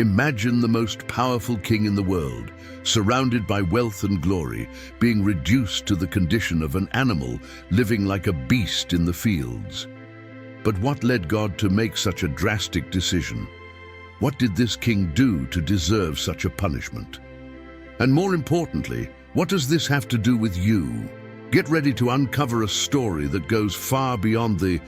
Imagine the most powerful king in the world, surrounded by wealth and glory, being reduced to the condition of an animal living like a beast in the fields. But what led God to make such a drastic decision? What did this king do to deserve such a punishment? And more importantly, what does this have to do with you? Get ready to uncover a story that goes far beyond the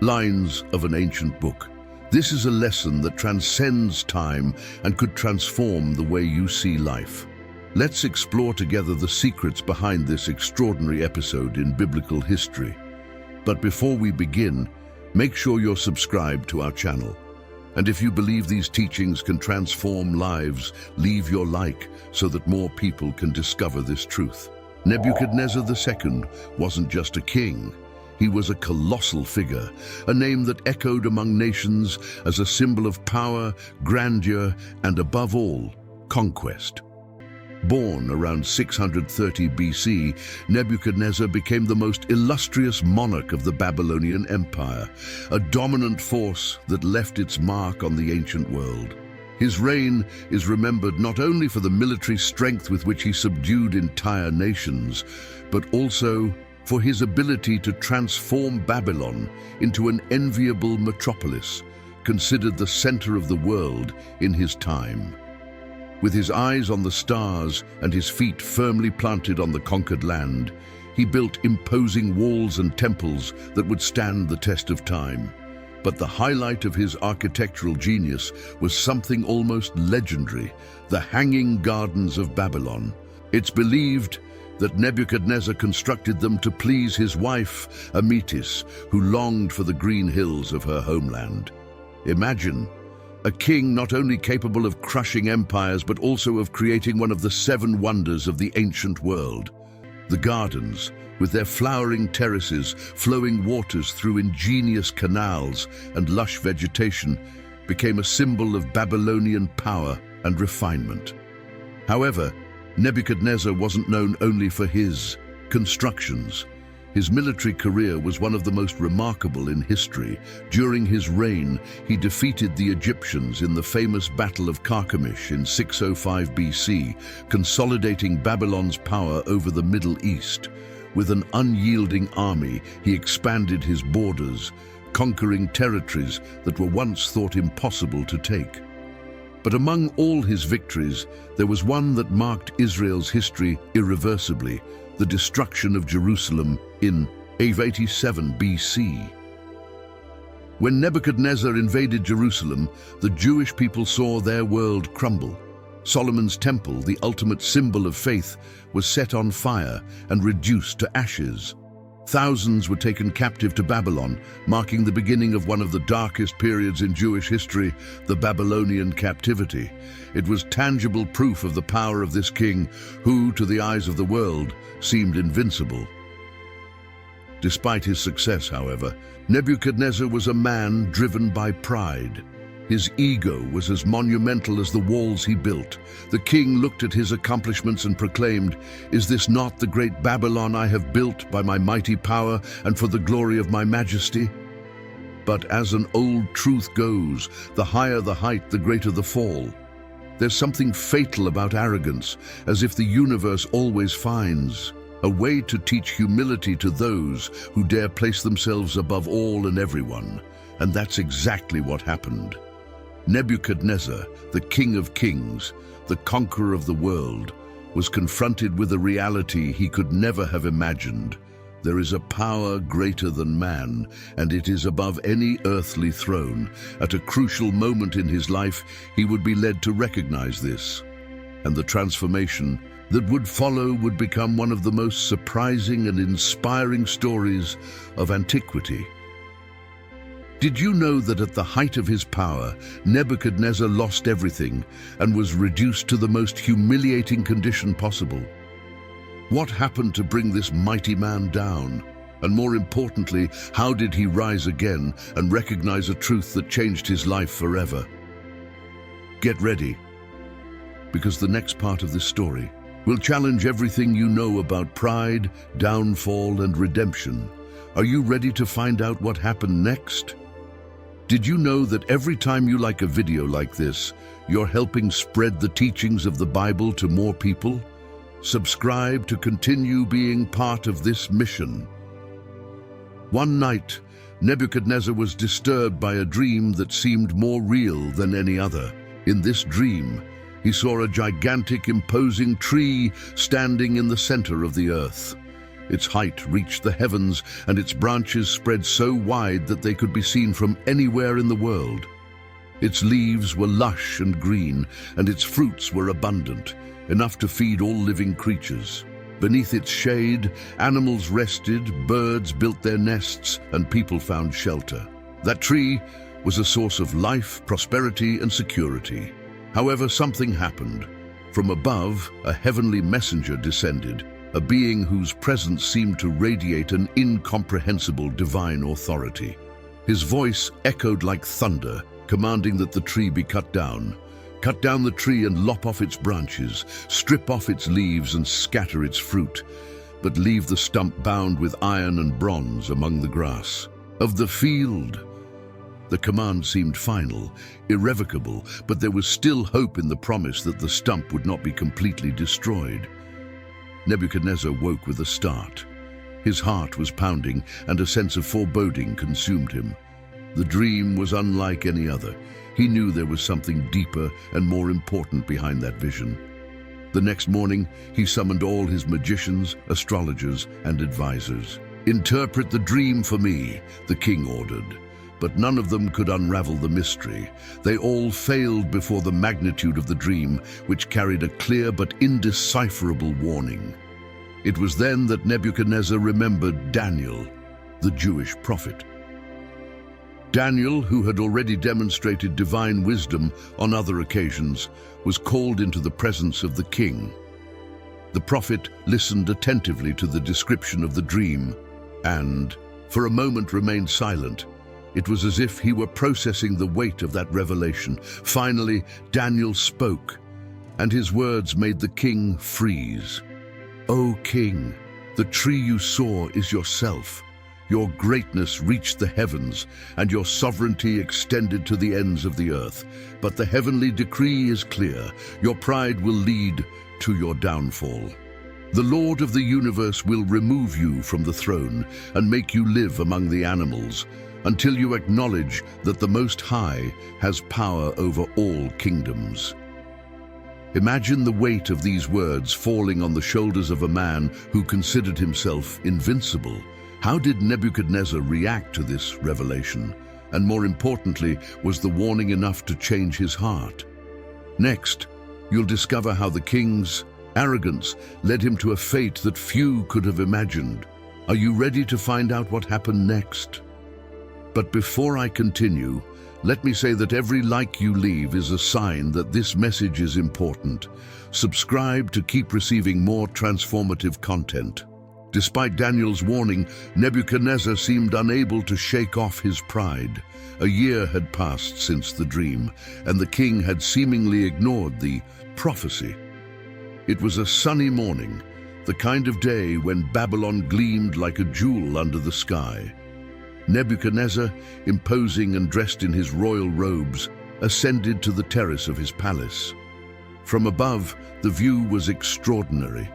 lines of an ancient book. This is a lesson that transcends time and could transform the way you see life. Let's explore together the secrets behind this extraordinary episode in biblical history. But before we begin, make sure you're subscribed to our channel. And if you believe these teachings can transform lives, leave your like so that more people can discover this truth. Nebuchadnezzar II wasn't just a king. He was a colossal figure, a name that echoed among nations as a symbol of power, grandeur, and above all, conquest. Born around 630 BC, Nebuchadnezzar became the most illustrious monarch of the Babylonian Empire, a dominant force that left its mark on the ancient world. His reign is remembered not only for the military strength with which he subdued entire nations, but also for his ability to transform Babylon into an enviable metropolis, considered the center of the world in his time. With his eyes on the stars and his feet firmly planted on the conquered land, he built imposing walls and temples that would stand the test of time. But the highlight of his architectural genius was something almost legendary: the Hanging Gardens of Babylon. It's believed that Nebuchadnezzar constructed them to please his wife, Amytis, who longed for the green hills of her homeland. Imagine a king not only capable of crushing empires, but also of creating one of the seven wonders of the ancient world. The gardens, with their flowering terraces, flowing waters through ingenious canals, and lush vegetation, became a symbol of Babylonian power and refinement. However, Nebuchadnezzar wasn't known only for his constructions. His military career was one of the most remarkable in history. During his reign, he defeated the Egyptians in the famous Battle of Carchemish in 605 BC, consolidating Babylon's power over the Middle East. With an unyielding army, he expanded his borders, conquering territories that were once thought impossible to take. But among all his victories, there was one that marked Israel's history irreversibly: the destruction of Jerusalem in 587 BC. When Nebuchadnezzar invaded Jerusalem, the Jewish people saw their world crumble. Solomon's temple, the ultimate symbol of faith, was set on fire and reduced to ashes. Thousands were taken captive to Babylon, marking the beginning of one of the darkest periods in Jewish history, the Babylonian captivity. It was tangible proof of the power of this king, who, to the eyes of the world, seemed invincible. Despite his success, however, Nebuchadnezzar was a man driven by pride. His ego was as monumental as the walls he built. The king looked at his accomplishments and proclaimed, "Is this not the great Babylon I have built by my mighty power and for the glory of my majesty?" But as an old truth goes, the higher the height, the greater the fall. There's something fatal about arrogance, as if the universe always finds a way to teach humility to those who dare place themselves above all and everyone. And that's exactly what happened. Nebuchadnezzar, the King of Kings, the conqueror of the world, was confronted with a reality he could never have imagined. There is a power greater than man, and it is above any earthly throne. At a crucial moment in his life, he would be led to recognize this. And the transformation that would follow would become one of the most surprising and inspiring stories of antiquity. Did you know that at the height of his power, Nebuchadnezzar lost everything and was reduced to the most humiliating condition possible? What happened to bring this mighty man down? And more importantly, how did he rise again and recognize a truth that changed his life forever? Get ready, because the next part of this story will challenge everything you know about pride, downfall, and redemption. Are you ready to find out what happened next? Did you know that every time you like a video like this, you're helping spread the teachings of the Bible to more people? Subscribe to continue being part of this mission. One night, Nebuchadnezzar was disturbed by a dream that seemed more real than any other. In this dream, he saw a gigantic, imposing tree standing in the center of the earth. Its height reached the heavens, and its branches spread so wide that they could be seen from anywhere in the world. Its leaves were lush and green, and its fruits were abundant, enough to feed all living creatures. Beneath its shade, animals rested, birds built their nests, and people found shelter. That tree was a source of life, prosperity, and security. However, something happened. From above, a heavenly messenger descended, a being whose presence seemed to radiate an incomprehensible divine authority. His voice echoed like thunder, commanding that the tree be cut down. Cut down the tree and lop off its branches, strip off its leaves and scatter its fruit, but leave the stump bound with iron and bronze among the grass of the field. The command seemed final, irrevocable, but there was still hope in the promise that the stump would not be completely destroyed. Nebuchadnezzar woke with a start. His heart was pounding, and a sense of foreboding consumed him. The dream was unlike any other. He knew there was something deeper and more important behind that vision. The next morning, he summoned all his magicians, astrologers, and advisors. "Interpret the dream for me," the king ordered. But none of them could unravel the mystery. They all failed before the magnitude of the dream, which carried a clear but indecipherable warning. It was then that Nebuchadnezzar remembered Daniel, the Jewish prophet. Daniel, who had already demonstrated divine wisdom on other occasions, was called into the presence of the king. The prophet listened attentively to the description of the dream and, for a moment, remained silent. It was as if he were processing the weight of that revelation. Finally, Daniel spoke, and his words made the king freeze. "O king, the tree you saw is yourself. Your greatness reached the heavens, and your sovereignty extended to the ends of the earth. But the heavenly decree is clear. Your pride will lead to your downfall. The Lord of the universe will remove you from the throne and make you live among the animals, until you acknowledge that the Most High has power over all kingdoms." Imagine the weight of these words falling on the shoulders of a man who considered himself invincible. How did Nebuchadnezzar react to this revelation? And more importantly, was the warning enough to change his heart? Next, you'll discover how the king's arrogance led him to a fate that few could have imagined. Are you ready to find out what happened next? But before I continue, let me say that every like you leave is a sign that this message is important. Subscribe to keep receiving more transformative content. Despite Daniel's warning, Nebuchadnezzar seemed unable to shake off his pride. A year had passed since the dream, and the king had seemingly ignored the prophecy. It was a sunny morning, the kind of day when Babylon gleamed like a jewel under the sky. Nebuchadnezzar, imposing and dressed in his royal robes, ascended to the terrace of his palace. From above, the view was extraordinary.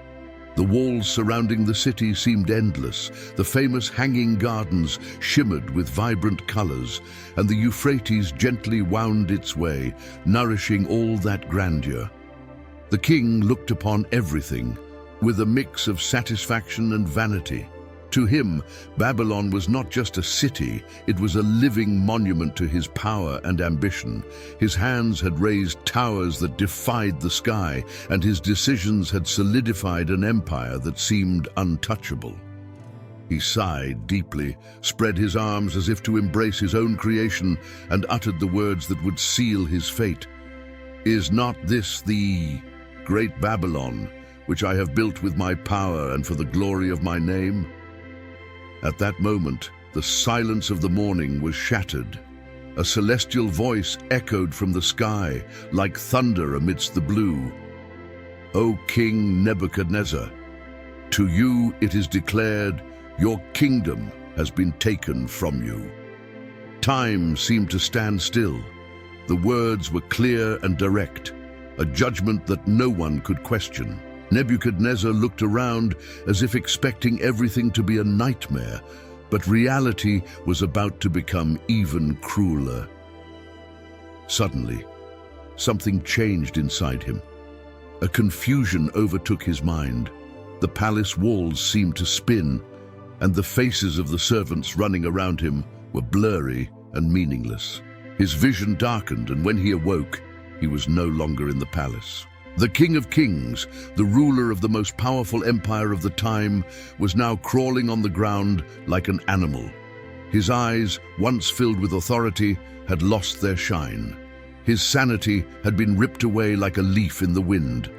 The walls surrounding the city seemed endless. The famous hanging gardens shimmered with vibrant colors, and the Euphrates gently wound its way, nourishing all that grandeur. The king looked upon everything with a mix of satisfaction and vanity. To him, Babylon was not just a city, it was a living monument to his power and ambition. His hands had raised towers that defied the sky, and his decisions had solidified an empire that seemed untouchable. He sighed deeply, spread his arms as if to embrace his own creation, and uttered the words that would seal his fate. "Is not this the great Babylon, which I have built with my power and for the glory of my name?" At that moment, the silence of the morning was shattered. A celestial voice echoed from the sky, like thunder amidst the blue. "O King Nebuchadnezzar, to you it is declared, your kingdom has been taken from you." Time seemed to stand still. The words were clear and direct, a judgment that no one could question. Nebuchadnezzar looked around as if expecting everything to be a nightmare, but reality was about to become even crueler. Suddenly, something changed inside him. A confusion overtook his mind. The palace walls seemed to spin, and the faces of the servants running around him were blurry and meaningless. His vision darkened, and when he awoke, he was no longer in the palace. The King of Kings, the ruler of the most powerful empire of the time, was now crawling on the ground like an animal. His eyes, once filled with authority, had lost their shine. His sanity had been ripped away like a leaf in the wind.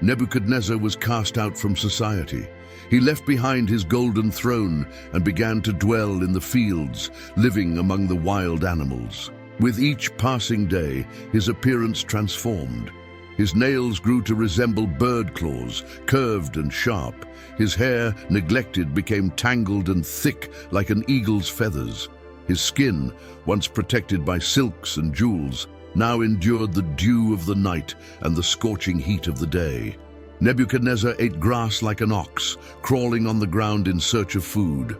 Nebuchadnezzar was cast out from society. He left behind his golden throne and began to dwell in the fields, living among the wild animals. With each passing day, his appearance transformed. His nails grew to resemble bird claws, curved and sharp. His hair, neglected, became tangled and thick like an eagle's feathers. His skin, once protected by silks and jewels, now endured the dew of the night and the scorching heat of the day. Nebuchadnezzar ate grass like an ox, crawling on the ground in search of food.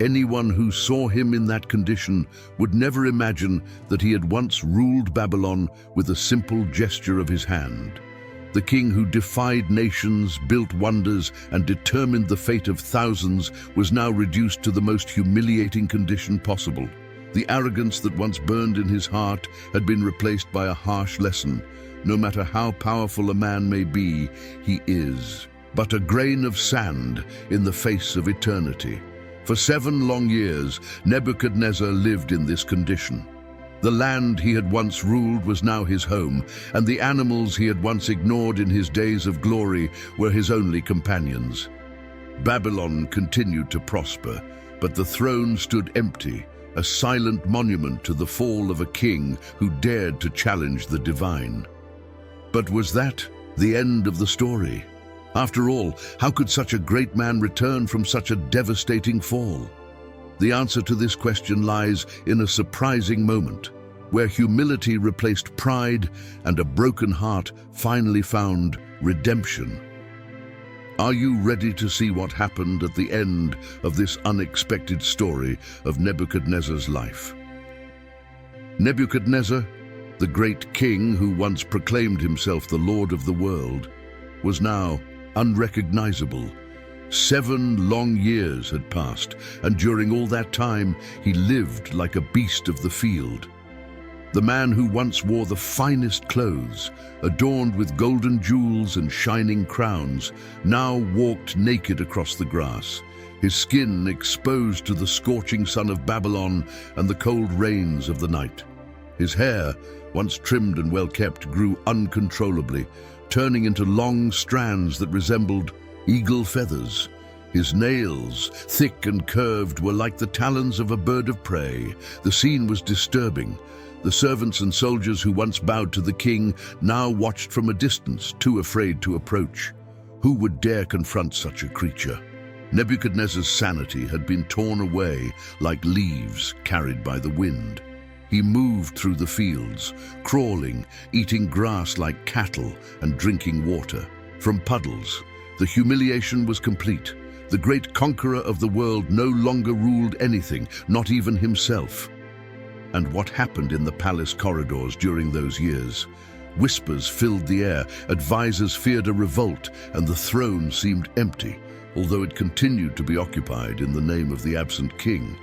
Anyone who saw him in that condition would never imagine that he had once ruled Babylon with a simple gesture of his hand. The king who defied nations, built wonders, and determined the fate of thousands was now reduced to the most humiliating condition possible. The arrogance that once burned in his heart had been replaced by a harsh lesson. No matter how powerful a man may be, he is but a grain of sand in the face of eternity. For 7 long years, Nebuchadnezzar lived in this condition. The land he had once ruled was now his home, and the animals he had once ignored in his days of glory were his only companions. Babylon continued to prosper, but the throne stood empty, a silent monument to the fall of a king who dared to challenge the divine. But was that the end of the story? After all, how could such a great man return from such a devastating fall? The answer to this question lies in a surprising moment, where humility replaced pride and a broken heart finally found redemption. Are you ready to see what happened at the end of this unexpected story of Nebuchadnezzar's life? Nebuchadnezzar, the great king who once proclaimed himself the Lord of the world, was now unrecognizable. 7 long years had passed, and during all that time he lived like a beast of the field. The man who once wore the finest clothes, adorned with golden jewels and shining crowns, now walked naked across the grass, his skin exposed to the scorching sun of Babylon and the cold rains of the night. His hair, once trimmed and well-kept, grew uncontrollably, turning into long strands that resembled eagle feathers. His nails, thick and curved, were like the talons of a bird of prey. The scene was disturbing. The servants and soldiers who once bowed to the king now watched from a distance, too afraid to approach. Who would dare confront such a creature? Nebuchadnezzar's sanity had been torn away like leaves carried by the wind. He moved through the fields, crawling, eating grass like cattle, and drinking water from puddles. The humiliation was complete. The great conqueror of the world no longer ruled anything, not even himself. And what happened in the palace corridors during those years? Whispers filled the air, advisors feared a revolt, and the throne seemed empty, although it continued to be occupied in the name of the absent king.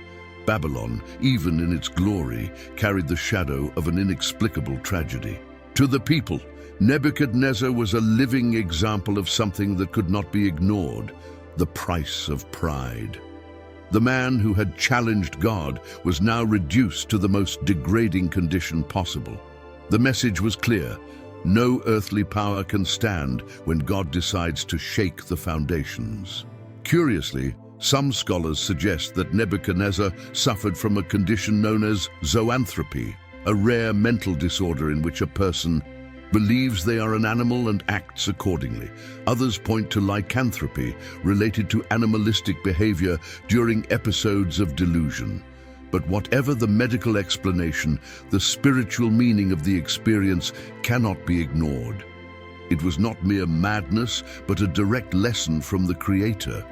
Babylon, even in its glory, carried the shadow of an inexplicable tragedy. To the people, Nebuchadnezzar was a living example of something that could not be ignored: the price of pride. The man who had challenged God was now reduced to the most degrading condition possible. The message was clear: no earthly power can stand when God decides to shake the foundations. Curiously, some scholars suggest that Nebuchadnezzar suffered from a condition known as zoanthropy, a rare mental disorder in which a person believes they are an animal and acts accordingly. Others point to lycanthropy, related to animalistic behavior during episodes of delusion. But whatever the medical explanation, the spiritual meaning of the experience cannot be ignored. It was not mere madness, but a direct lesson from the Creator.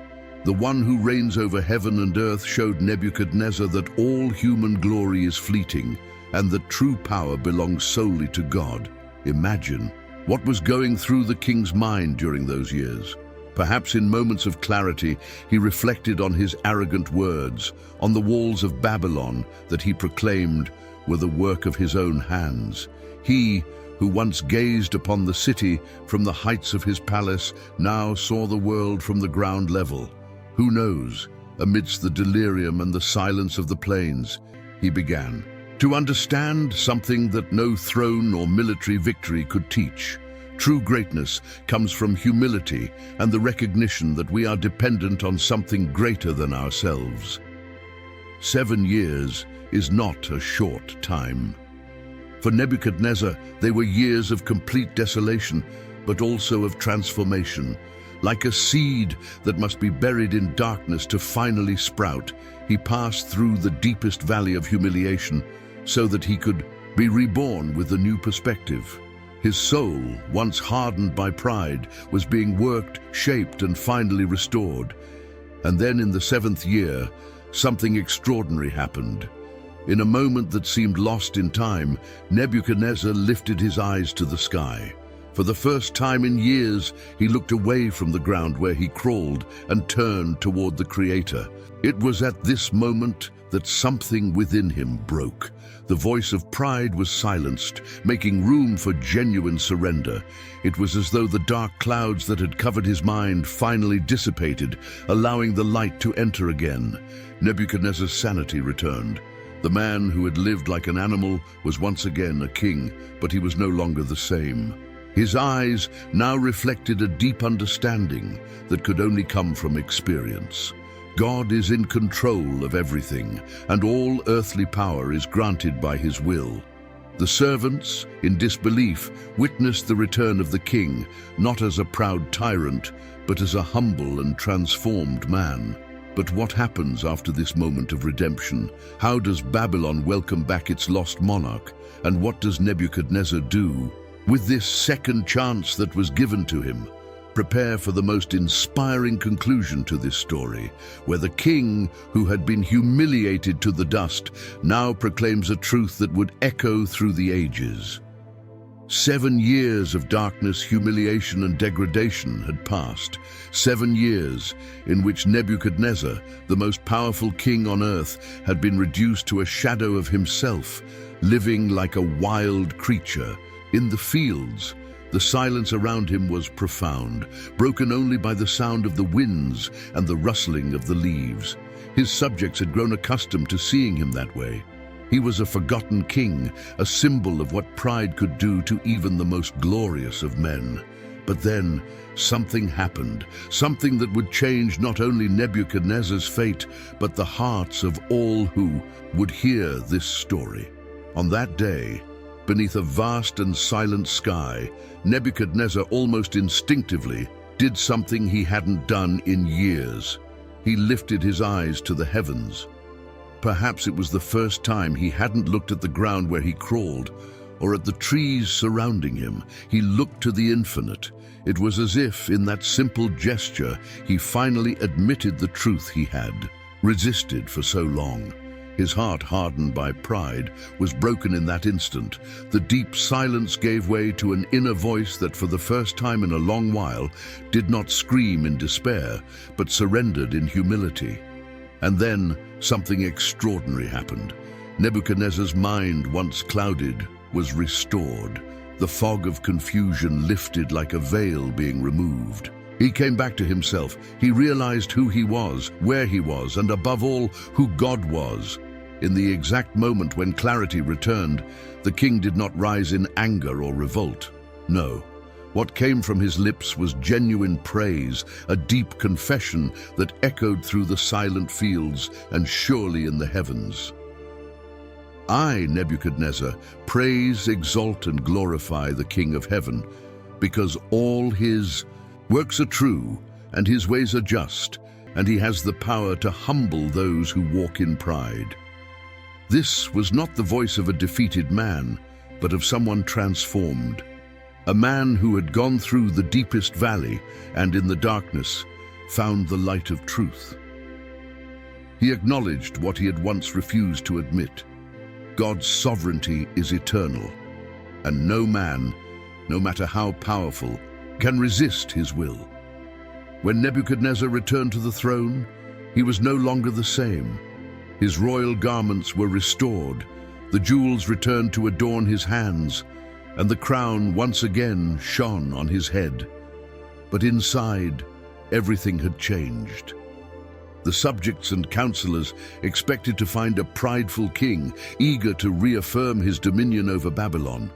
The one who reigns over heaven and earth showed Nebuchadnezzar that all human glory is fleeting and that true power belongs solely to God. Imagine what was going through the king's mind during those years. Perhaps in moments of clarity, he reflected on his arrogant words, on the walls of Babylon that he proclaimed were the work of his own hands. He, who once gazed upon the city from the heights of his palace, now saw the world from the ground level. Who knows, amidst the delirium and the silence of the plains, he began to understand something that no throne or military victory could teach. True greatness comes from humility and the recognition that we are dependent on something greater than ourselves. 7 years is not a short time. For Nebuchadnezzar, they were years of complete desolation, but also of transformation. Like a seed that must be buried in darkness to finally sprout, he passed through the deepest valley of humiliation so that he could be reborn with a new perspective. His soul, once hardened by pride, was being worked, shaped, and finally restored. And then in the 7th year, something extraordinary happened. In a moment that seemed lost in time, Nebuchadnezzar lifted his eyes to the sky. For the first time in years, he looked away from the ground where he crawled and turned toward the Creator. It was at this moment that something within him broke. The voice of pride was silenced, making room for genuine surrender. It was as though the dark clouds that had covered his mind finally dissipated, allowing the light to enter again. Nebuchadnezzar's sanity returned. The man who had lived like an animal was once again a king, but he was no longer the same. His eyes now reflected a deep understanding that could only come from experience. God is in control of everything, and all earthly power is granted by his will. The servants, in disbelief, witnessed the return of the king, not as a proud tyrant, but as a humble and transformed man. But what happens after this moment of redemption? How does Babylon welcome back its lost monarch? And what does Nebuchadnezzar do with this second chance that was given to him? Prepare for the most inspiring conclusion to this story, where the king, who had been humiliated to the dust, now proclaims a truth that would echo through the ages. 7 years of darkness, humiliation, and degradation had passed. 7 years in which Nebuchadnezzar, the most powerful king on earth, had been reduced to a shadow of himself, living like a wild creature. In the fields, the silence around him was profound, broken only by the sound of the winds and the rustling of the leaves. His subjects had grown accustomed to seeing him that way. He was a forgotten king, a symbol of what pride could do to even the most glorious of men. But then, something happened, something that would change not only Nebuchadnezzar's fate, but the hearts of all who would hear this story. On that day, beneath a vast and silent sky, Nebuchadnezzar almost instinctively did something he hadn't done in years. He lifted his eyes to the heavens. Perhaps it was the first time he hadn't looked at the ground where he crawled, or at the trees surrounding him. He looked to the infinite. It was as if, in that simple gesture, he finally admitted the truth he had resisted for so long. His heart, hardened by pride, was broken in that instant. The deep silence gave way to an inner voice that, for the first time in a long while, did not scream in despair, but surrendered in humility. And then, something extraordinary happened. Nebuchadnezzar's mind, once clouded, was restored. The fog of confusion lifted like a veil being removed. He came back to himself. He realized who he was, where he was, and above all, who God was. In the exact moment when clarity returned, the king did not rise in anger or revolt. No. What came from his lips was genuine praise, a deep confession that echoed through the silent fields and surely in the heavens. I, Nebuchadnezzar, praise, exalt, and glorify the King of heaven, because all his works are true, and his ways are just, and he has the power to humble those who walk in pride. This was not the voice of a defeated man, but of someone transformed. A man who had gone through the deepest valley and in the darkness found the light of truth. He acknowledged what he had once refused to admit. God's sovereignty is eternal, and no man, no matter how powerful, can resist his will. When Nebuchadnezzar returned to the throne, he was no longer the same. His royal garments were restored, the jewels returned to adorn his hands, and the crown once again shone on his head. But inside, everything had changed. The subjects and counselors expected to find a prideful king, eager to reaffirm his dominion over Babylon.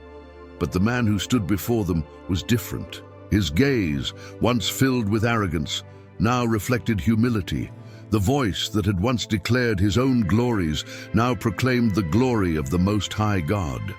But the man who stood before them was different. His gaze, once filled with arrogance, now reflected humility. The voice that had once declared his own glories now proclaimed the glory of the Most High God.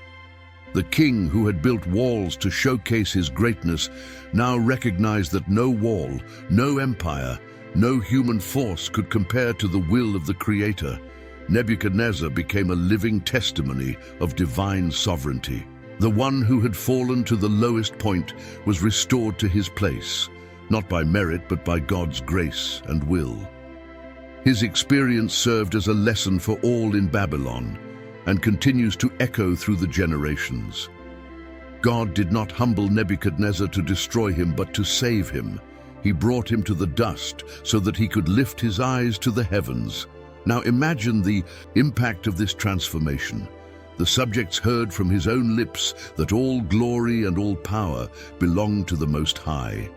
The king who had built walls to showcase his greatness now recognized that no wall, no empire, no human force could compare to the will of the Creator. Nebuchadnezzar became a living testimony of divine sovereignty. The one who had fallen to the lowest point was restored to his place, not by merit but by God's grace and will. His experience served as a lesson for all in Babylon and continues to echo through the generations. God did not humble Nebuchadnezzar to destroy him but to save him. He brought him to the dust so that he could lift his eyes to the heavens. Now imagine the impact of this transformation. The subjects heard from his own lips that all glory and all power belonged to the Most High.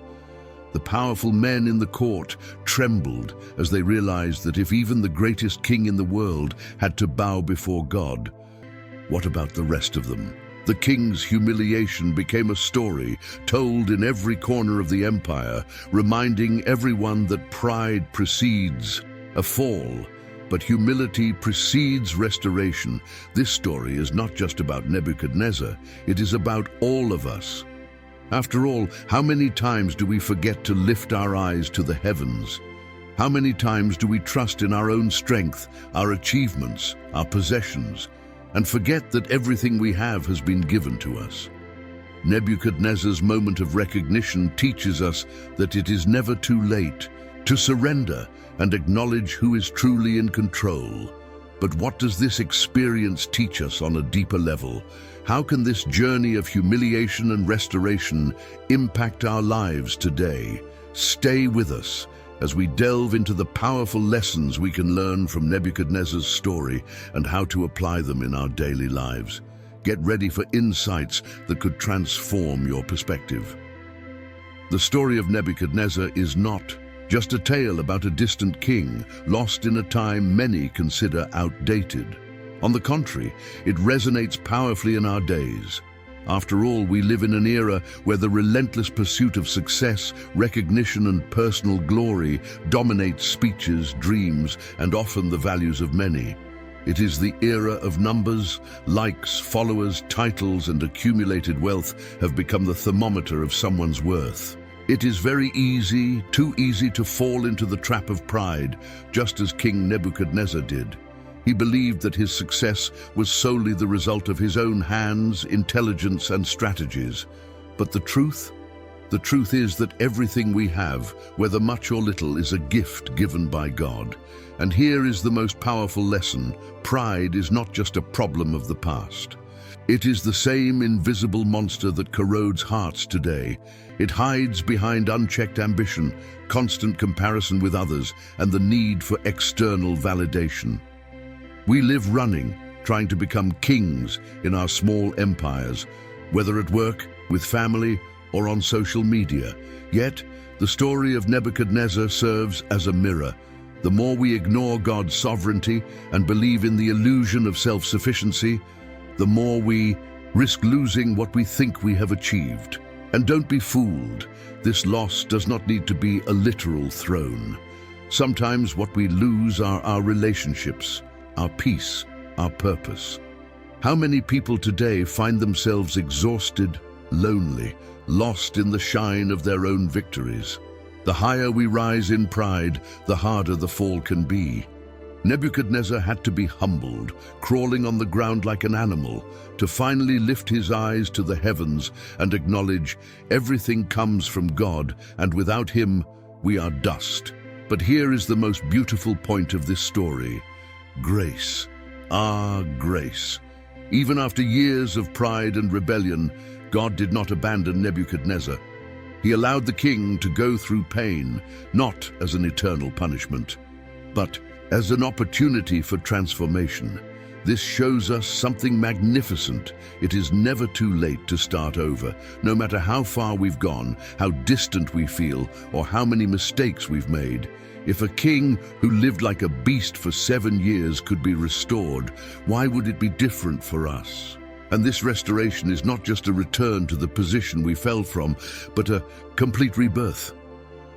The powerful men in the court trembled as they realized that if even the greatest king in the world had to bow before God, what about the rest of them? The king's humiliation became a story told in every corner of the empire, reminding everyone that pride precedes a fall, but humility precedes restoration. This story is not just about Nebuchadnezzar, it is about all of us. After all, how many times do we forget to lift our eyes to the heavens? How many times do we trust in our own strength, our achievements, our possessions, and forget that everything we have has been given to us? Nebuchadnezzar's moment of recognition teaches us that it is never too late to surrender and acknowledge who is truly in control. But what does this experience teach us on a deeper level? How can this journey of humiliation and restoration impact our lives today? Stay with us as we delve into the powerful lessons we can learn from Nebuchadnezzar's story and how to apply them in our daily lives. Get ready for insights that could transform your perspective. The story of Nebuchadnezzar is not just a tale about a distant king lost in a time many consider outdated. On the contrary, it resonates powerfully in our days. After all, we live in an era where the relentless pursuit of success, recognition, and personal glory dominates speeches, dreams, and often the values of many. It is the era of numbers. Likes, followers, titles, and accumulated wealth have become the thermometer of someone's worth. It is very easy, too easy to fall into the trap of pride, just as King Nebuchadnezzar did. He believed that his success was solely the result of his own hands, intelligence, and strategies. But the truth is that everything we have, whether much or little, is a gift given by God. And here is the most powerful lesson: pride is not just a problem of the past. It is the same invisible monster that corrodes hearts today. It hides behind unchecked ambition, constant comparison with others, and the need for external validation. We live running, trying to become kings in our small empires, whether at work, with family, or on social media. Yet, the story of Nebuchadnezzar serves as a mirror. The more we ignore God's sovereignty and believe in the illusion of self-sufficiency, the more we risk losing what we think we have achieved. And don't be fooled. This loss does not need to be a literal throne. Sometimes what we lose are our relationships, our peace, our purpose. How many people today find themselves exhausted, lonely, lost in the shine of their own victories? The higher we rise in pride, the harder the fall can be. Nebuchadnezzar had to be humbled, crawling on the ground like an animal, to finally lift his eyes to the heavens and acknowledge everything comes from God, and without him, we are dust. But here is the most beautiful point of this story. Grace. Grace. Even after years of pride and rebellion, God did not abandon Nebuchadnezzar. He allowed the king to go through pain, not as an eternal punishment, but as an opportunity for transformation. This shows us something magnificent. It is never too late to start over, no matter how far we've gone, how distant we feel, or how many mistakes we've made. If a king who lived like a beast for 7 years could be restored, why would it be different for us? And this restoration is not just a return to the position we fell from, but a complete rebirth.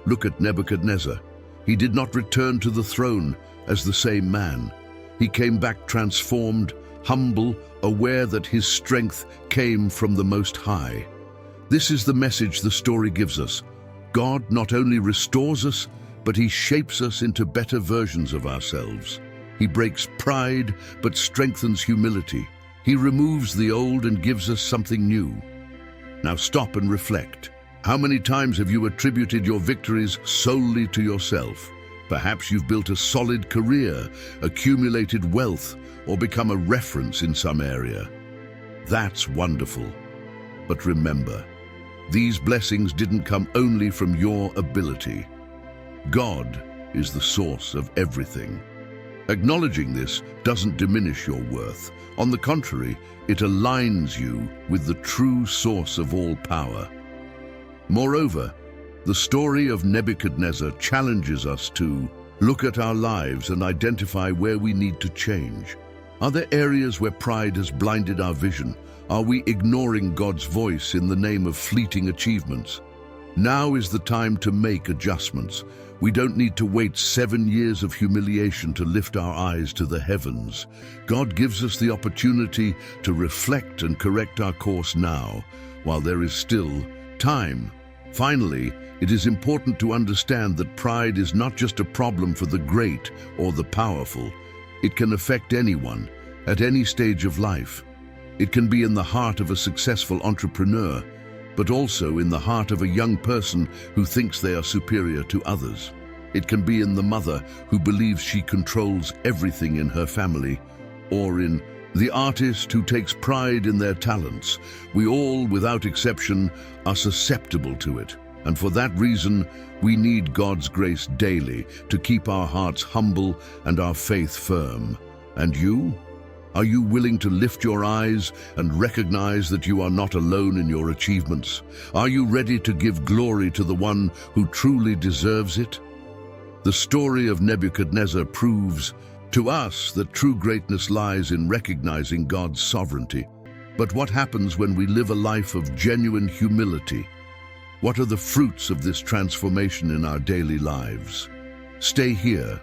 Look at Nebuchadnezzar. He did not return to the throne as the same man. He came back transformed, humble, aware that his strength came from the Most High. This is the message the story gives us. God not only restores us, but he shapes us into better versions of ourselves. He breaks pride, but strengthens humility. He removes the old and gives us something new. Now stop and reflect. How many times have you attributed your victories solely to yourself? Perhaps you've built a solid career, accumulated wealth, or become a reference in some area. That's wonderful. But remember, these blessings didn't come only from your ability. God is the source of everything. Acknowledging this doesn't diminish your worth. On the contrary, it aligns you with the true source of all power. Moreover, the story of Nebuchadnezzar challenges us to look at our lives and identify where we need to change. Are there areas where pride has blinded our vision? Are we ignoring God's voice in the name of fleeting achievements? Now is the time to make adjustments. We don't need to wait 7 years of humiliation to lift our eyes to the heavens. God gives us the opportunity to reflect and correct our course now, while there is still time. Finally, it is important to understand that pride is not just a problem for the great or the powerful. It can affect anyone, at any stage of life. It can be in the heart of a successful entrepreneur, but also in the heart of a young person who thinks they are superior to others. It can be in the mother who believes she controls everything in her family, or in the artist who takes pride in their talents. We all, without exception, are susceptible to it. And for that reason, we need God's grace daily to keep our hearts humble and our faith firm. And you? Are you willing to lift your eyes and recognize that you are not alone in your achievements? Are you ready to give glory to the one who truly deserves it? The story of Nebuchadnezzar proves to us that true greatness lies in recognizing God's sovereignty. But what happens when we live a life of genuine humility? What are the fruits of this transformation in our daily lives? Stay here,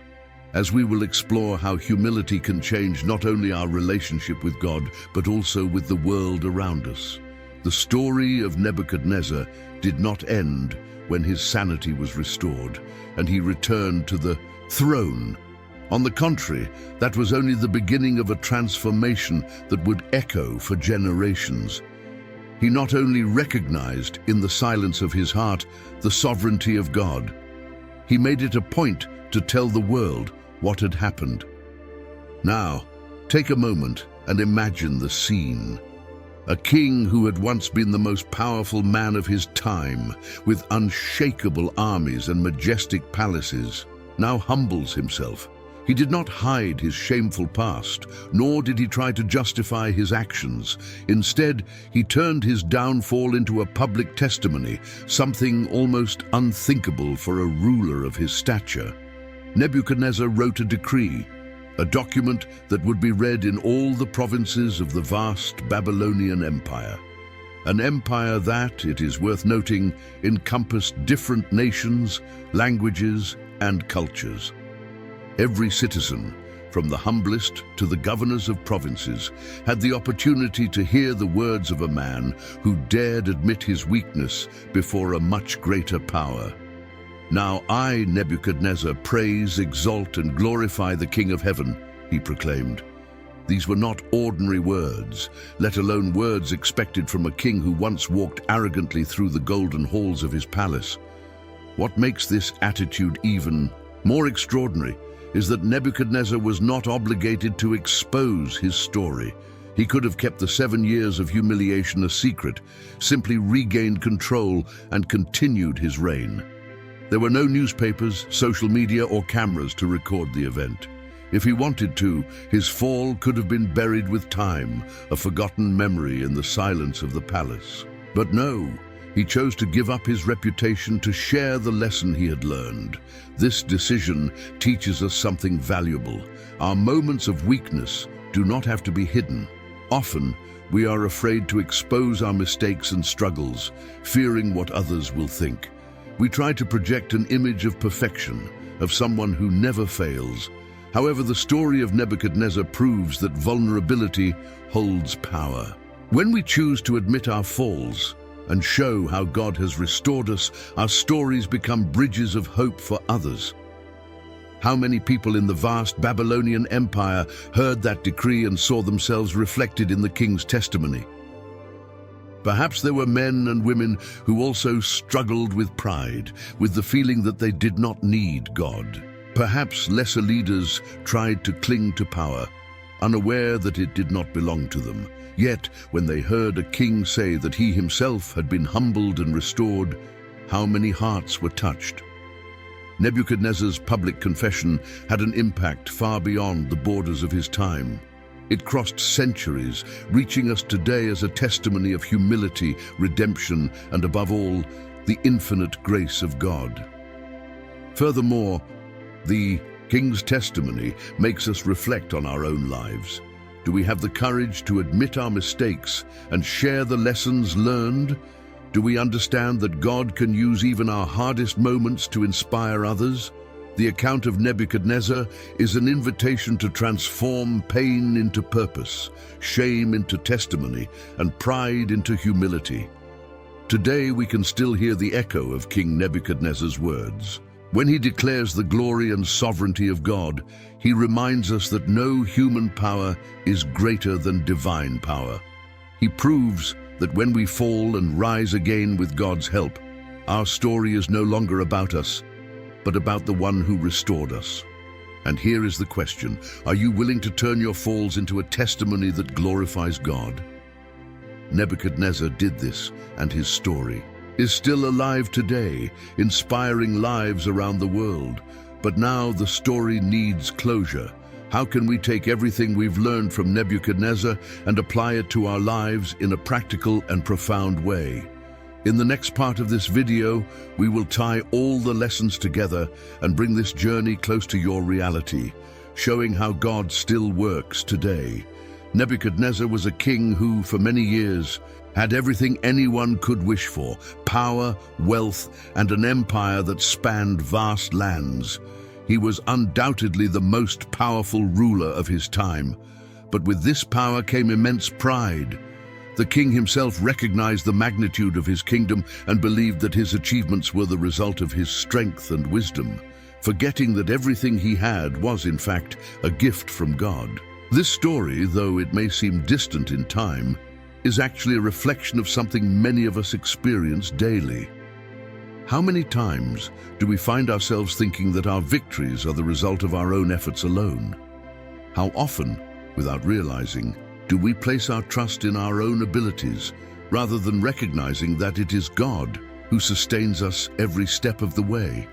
as we will explore how humility can change not only our relationship with God, but also with the world around us. The story of Nebuchadnezzar did not end when his sanity was restored, and he returned to the throne. On the contrary, that was only the beginning of a transformation that would echo for generations. He not only recognized in the silence of his heart the sovereignty of God, he made it a point to tell the world what had happened. Now, take a moment and imagine the scene. A king who had once been the most powerful man of his time, with unshakable armies and majestic palaces, now humbles himself. He did not hide his shameful past, nor did he try to justify his actions. Instead, he turned his downfall into a public testimony, something almost unthinkable for a ruler of his stature. Nebuchadnezzar wrote a decree, a document that would be read in all the provinces of the vast Babylonian Empire. An empire that, it is worth noting, encompassed different nations, languages, and cultures. Every citizen, from the humblest to the governors of provinces, had the opportunity to hear the words of a man who dared admit his weakness before a much greater power. "Now I, Nebuchadnezzar, praise, exalt, and glorify the King of heaven," he proclaimed. These were not ordinary words, let alone words expected from a king who once walked arrogantly through the golden halls of his palace. What makes this attitude even more extraordinary is that Nebuchadnezzar was not obligated to expose his story. He could have kept the 7 years of humiliation a secret, simply regained control and continued his reign. There were no newspapers, social media, or cameras to record the event. If he wanted to, his fall could have been buried with time, a forgotten memory in the silence of the palace. But no, he chose to give up his reputation to share the lesson he had learned. This decision teaches us something valuable. Our moments of weakness do not have to be hidden. Often, we are afraid to expose our mistakes and struggles, fearing what others will think. We try to project an image of perfection, of someone who never fails. However, the story of Nebuchadnezzar proves that vulnerability holds power. When we choose to admit our falls and show how God has restored us, our stories become bridges of hope for others. How many people in the vast Babylonian Empire heard that decree and saw themselves reflected in the king's testimony? Perhaps there were men and women who also struggled with pride, with the feeling that they did not need God. Perhaps lesser leaders tried to cling to power, unaware that it did not belong to them. Yet, when they heard a king say that he himself had been humbled and restored, how many hearts were touched? Nebuchadnezzar's public confession had an impact far beyond the borders of his time. It crossed centuries, reaching us today as a testimony of humility, redemption, and above all, the infinite grace of God. Furthermore, the king's testimony makes us reflect on our own lives. Do we have the courage to admit our mistakes and share the lessons learned? Do we understand that God can use even our hardest moments to inspire others? The account of Nebuchadnezzar is an invitation to transform pain into purpose, shame into testimony, and pride into humility. Today we can still hear the echo of King Nebuchadnezzar's words. When he declares the glory and sovereignty of God, he reminds us that no human power is greater than divine power. He proves that when we fall and rise again with God's help, our story is no longer about us, but about the one who restored us. And here is the question: are you willing to turn your falls into a testimony that glorifies God? Nebuchadnezzar did this, and his story is still alive today, inspiring lives around the world. But now the story needs closure. How can we take everything we've learned from Nebuchadnezzar and apply it to our lives in a practical and profound way? In the next part of this video, we will tie all the lessons together and bring this journey close to your reality, showing how God still works today. Nebuchadnezzar was a king who, for many years, had everything anyone could wish for: power, wealth, and an empire that spanned vast lands. He was undoubtedly the most powerful ruler of his time. But with this power came immense pride. The king himself recognized the magnitude of his kingdom and believed that his achievements were the result of his strength and wisdom, forgetting that everything he had was, in fact, a gift from God. This story, though it may seem distant in time, is actually a reflection of something many of us experience daily. How many times do we find ourselves thinking that our victories are the result of our own efforts alone? How often, without realizing, do we place our trust in our own abilities rather than recognizing that it is God who sustains us every step of the way?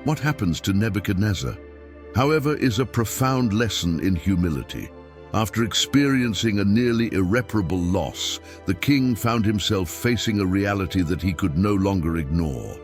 What happens to Nebuchadnezzar, however, is a profound lesson in humility. After experiencing a nearly irreparable loss, the king found himself facing a reality that he could no longer ignore.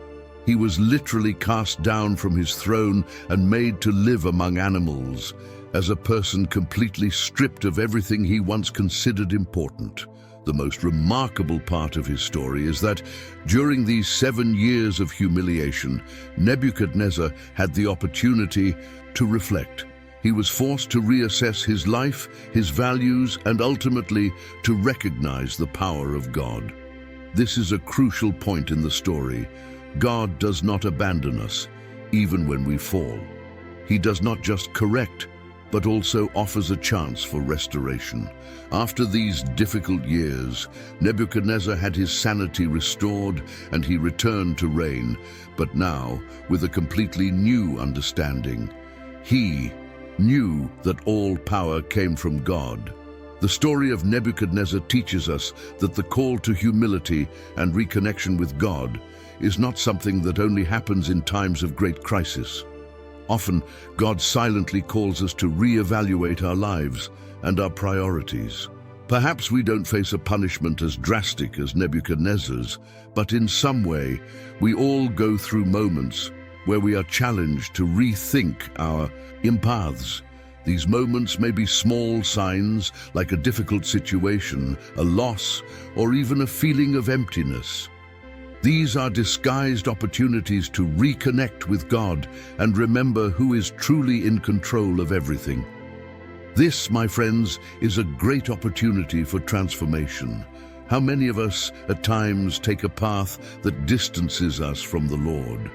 He was literally cast down from his throne and made to live among animals, as a person completely stripped of everything he once considered important. The most remarkable part of his story is that during these 7 years of humiliation, Nebuchadnezzar had the opportunity to reflect. He was forced to reassess his life, his values, and ultimately to recognize the power of God. This is a crucial point in the story. God does not abandon us, even when we fall. He does not just correct, but also offers a chance for restoration. After these difficult years, Nebuchadnezzar had his sanity restored and he returned to reign, but now with a completely new understanding. He knew that all power came from God. The story of Nebuchadnezzar teaches us that the call to humility and reconnection with God is not something that only happens in times of great crisis. Often, God silently calls us to reevaluate our lives and our priorities. Perhaps we don't face a punishment as drastic as Nebuchadnezzar's, but in some way, we all go through moments where we are challenged to rethink our paths. These moments may be small signs like a difficult situation, a loss, or even a feeling of emptiness. These are disguised opportunities to reconnect with God and remember who is truly in control of everything. This, my friends, is a great opportunity for transformation. How many of us at times take a path that distances us from the Lord?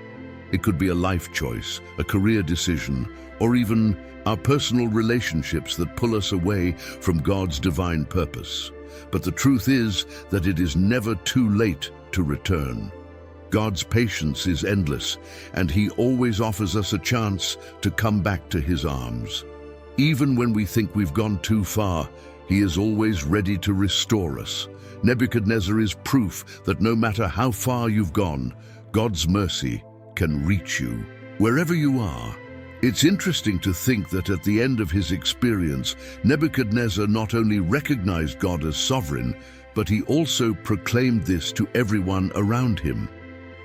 It could be a life choice, a career decision, or even our personal relationships that pull us away from God's divine purpose. But the truth is that it is never too late to return. God's patience is endless, and He always offers us a chance to come back to His arms. Even when we think we've gone too far, He is always ready to restore us. Nebuchadnezzar is proof that no matter how far you've gone, God's mercy can reach you. Wherever you are, it's interesting to think that at the end of his experience, Nebuchadnezzar not only recognized God as sovereign, but he also proclaimed this to everyone around him.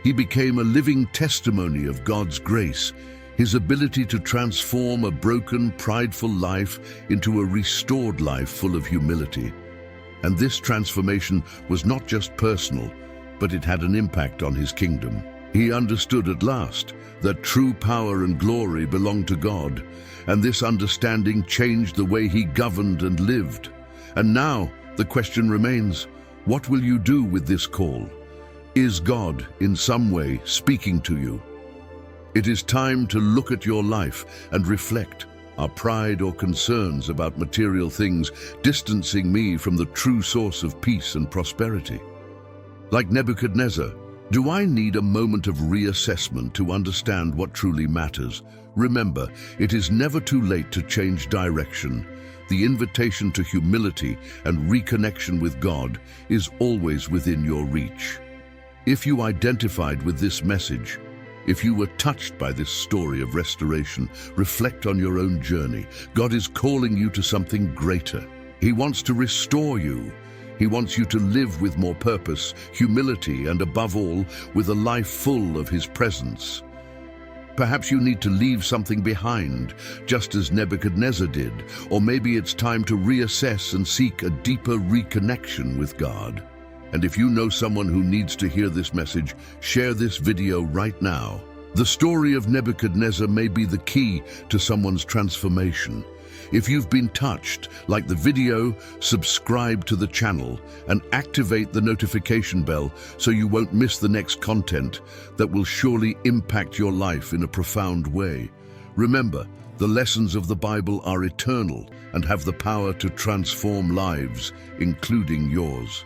He became a living testimony of God's grace, His ability to transform a broken, prideful life into a restored life full of humility. And this transformation was not just personal, but it had an impact on his kingdom. He understood at last that true power and glory belonged to God, and this understanding changed the way he governed and lived. And now the question remains, what will you do with this call? Is God in some way speaking to you? It is time to look at your life and reflect. Are pride or concerns about material things distancing me from the true source of peace and prosperity? Like Nebuchadnezzar, do I need a moment of reassessment to understand what truly matters? Remember, it is never too late to change direction. The invitation to humility and reconnection with God is always within your reach. If you identified with this message, if you were touched by this story of restoration, reflect on your own journey. God is calling you to something greater. He wants to restore you. He wants you to live with more purpose, humility, and above all, with a life full of His presence. Perhaps you need to leave something behind, just as Nebuchadnezzar did, or maybe it's time to reassess and seek a deeper reconnection with God. And if you know someone who needs to hear this message, share this video right now. The story of Nebuchadnezzar may be the key to someone's transformation. If you've been touched, like the video, subscribe to the channel and activate the notification bell so you won't miss the next content that will surely impact your life in a profound way. Remember, the lessons of the Bible are eternal and have the power to transform lives, including yours.